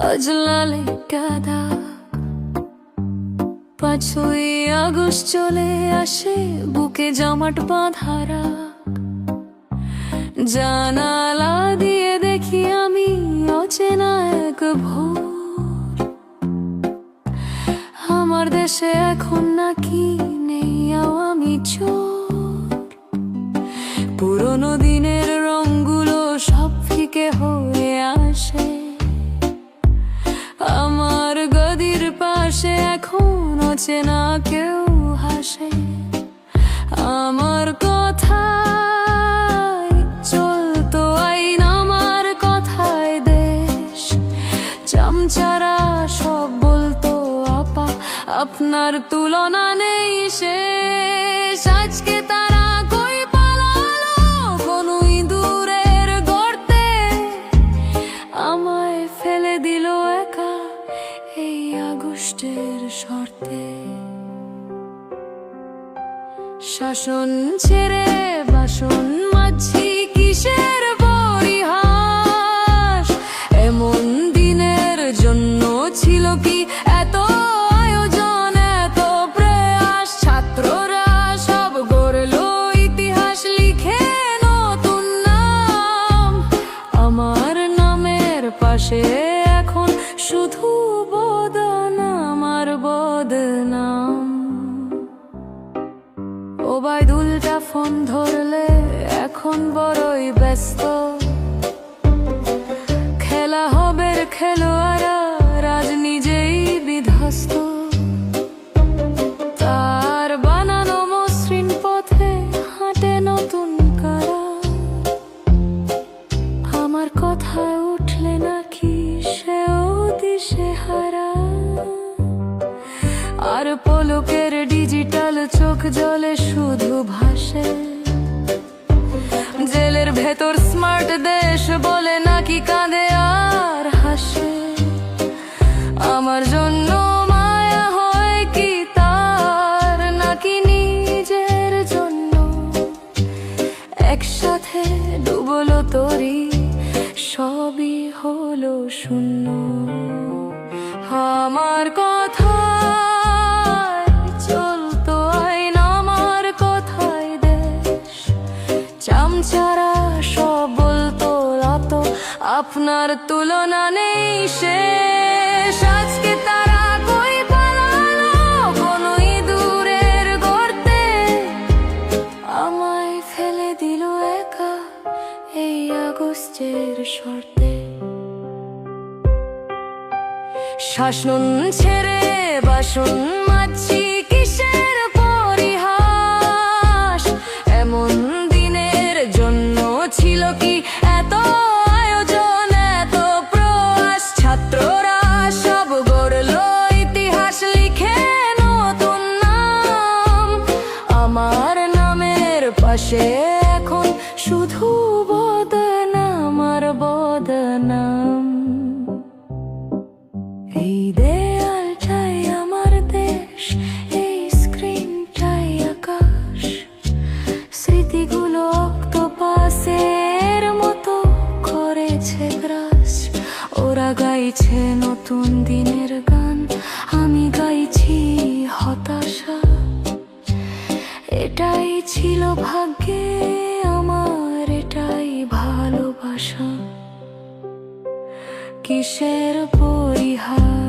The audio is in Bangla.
আজ লালে কাদা 5ই আগস্ট চলে আসে, বুকে জমাট বাঁধা রাগ। জানালা দিয়ে দেখি আমি অচেনা এক ভোর। আমার দেশে এখন নাকি নেই আওয়ামী চোর। পুরোনো দিনের রঙগুলো সব ফিকে হয়ে আসে। আমার গদির পাশে এখন অচেনা কেউ হাসে। আমার কথায় চলতো আইন, আমার কথায় দেশ। চামচারা সব বলতো আপা, আপনার তুলনা নেই শেষ। আজকে তারা কই পালালো কোন ইঁদুরের গর্তে, আমায় ফেলে দিল একা এই আগস্টের শর্তে। শাসন ছেড়ে বাসন মাঝি কিসের পরিহাস। এমন দিনের জন্য ছিল কি এত আয়োজন, এত প্রয়াস। ছাত্ররা সব গড়লো ইতিহাস, লিখে নতুন নাম। আমার নামের পাশে এখন শুধু বদনাম আর বদনাম। ওবায়দুলটা ফোন ধরলে এখন বড়ই ব্যস্ত। খেলা হবে খেলোয়াড়রা, রাজ নিজেই বিধ্বস্ত। তার বানানো মসৃণ পথে হাঁটে নতুন কারা। আমার কথায় উঠলে নাকি সেও দিশেহারা। আর পলকের ডিজিটাল চোখ জলে শুধু ভাসে। জেলের ভেতর স্মার্ট দেশ বলে নাকি কাঁদে আর হাসে। আমার জন্য মায়া হয় কি তার, নাকি নিজের জন্য? একসাথে ডুবলো তরি, সবই হলো শূন্য। আমার কথা চলতো আইন, আমার কথায় দেশ। চামচারা সব বলতো লাত, আপনার তুলনা নেই শেষ। আজকে তারা কই পালালো কোন ইঁদুরের গর্তে, আমায় ফেলে দিল একা এই আগস্টের শর্তে। শাসন ছেড়ে বাসন মাঝি কিসের পরিহাস। এমন দিনের জন্য ছিল কি এত আয়োজন, এত প্রয়াস। ছাত্ররা সব গড়লো ইতিহাস, লিখে নতুন নাম। আমার নামের পাশে এখন শুধু বদনাম আর বদনাম। এই দেয়ালটাই আমার দেশ, এই স্ক্রিনটাই আকাশ। স্মৃতিগুলো অক্টোপাসের মতো করেছে গ্রাস। ওরা গাইছে নতুন দিনের গান, আমি গাইছি হতাশা। এটাই ছিল ভাগ্যে আমার, এটাই ভালোবাসা। কিসের পরিহাস।